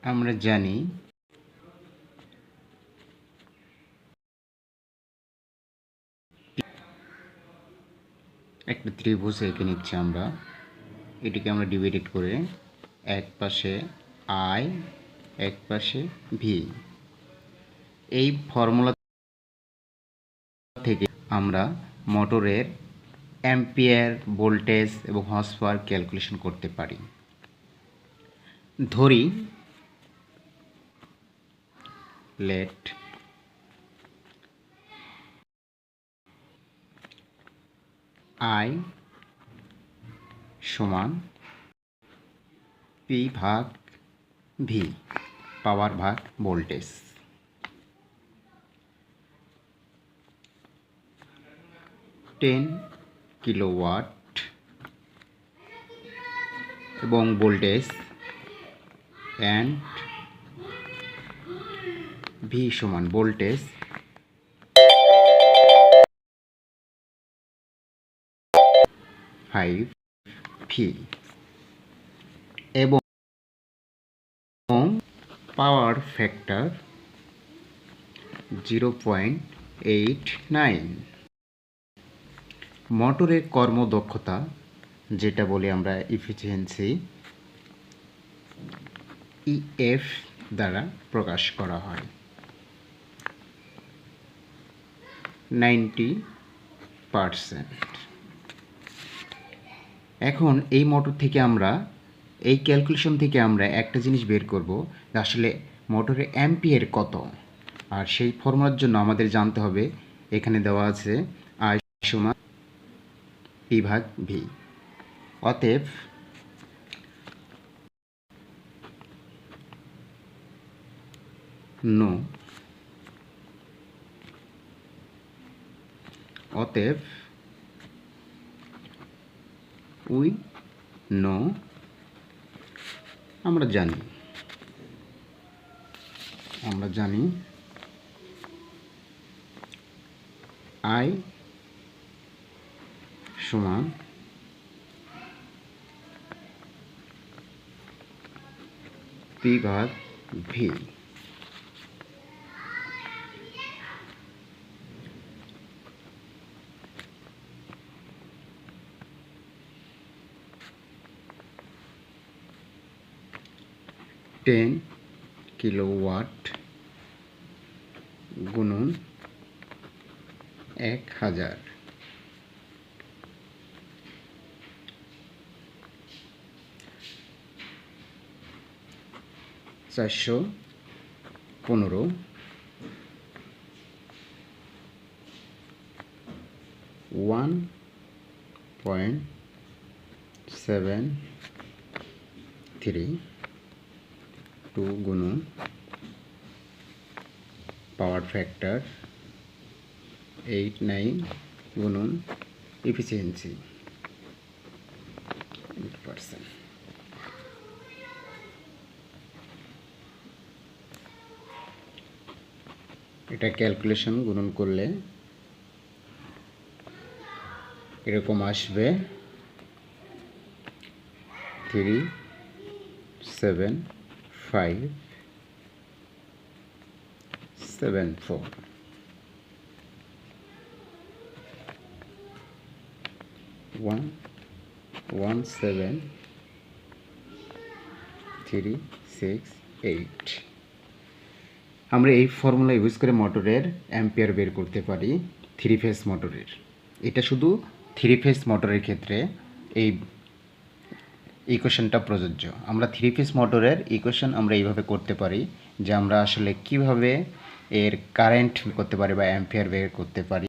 আমরা জানি একটা ত্রিভুজ এঁকে নিচ্ছি আমরা। এটিকে আমরা ডিভাইডেড করে এক পাশে আই, এক পাশে ভি। এই ফর্মুলা থেকে আমরা মোটরের অ্যাম্পিয়ার, ভোল্টেজ এবং হর্স পাওয়ার ক্যালকুলেশন করতে পারি। ধরি লেট আই সমান পি ভাগ ভি, পাওয়ার ভাগ ভোল্টেজ। টেন কিলোওয়াট এবং ভোল্টেজ অ্যান্ড ভি সমান ভোল্টেজ 5 ভি এবং পাওয়ার ফ্যাক্টর 0.89। মোটরের কর্মদক্ষতা, যেটা বলি আমরা এফিসিয়েন্সি, ইএফ দ্বারা প্রকাশ করা হয়। 90%। এখন এই মোটর থেকে আমরা, এই ক্যালকুলেশন থেকে আমরা একটা জিনিস বের করব যে আসলে মোটরের অ্যাম্পিয়ার কত। আর সেই ফর্মুলার জন্য আমাদের জানতে হবে, এখানে দেওয়া আছে আই সমান পি ভাগ ভি। অতএব উই নো, আমরা জানি আই সমান পি ভাগ ভি। টেন কিলোওয়াট গুণন 1000, 415 1.73 2 গুণন পাওয়ার ফ্যাক্টর 89 গুণন এফিসিয়েন্সি 8%। এটা ক্যালকুলেশন গুণন করলে এরকম আসবে 37574 117,368। আমরা এই ফর্মুলা ইউজ করে মোটরের অ্যাম্পিয়ার বের করতে পারি থ্রি ফেজ মোটরের। এটা শুধু থ্রি ফেজ মোটরের ক্ষেত্রে এই ইকুয়েশনটা প্রযোজ্য। আমরা থ্রি ফেজ মোটরের ইকুয়েশন আমরা এইভাবে করতে পারি যে আমরা আসলে কিভাবে এর কারেন্ট করতে পারি বা অ্যাম্পিয়ার বের করতে পারি।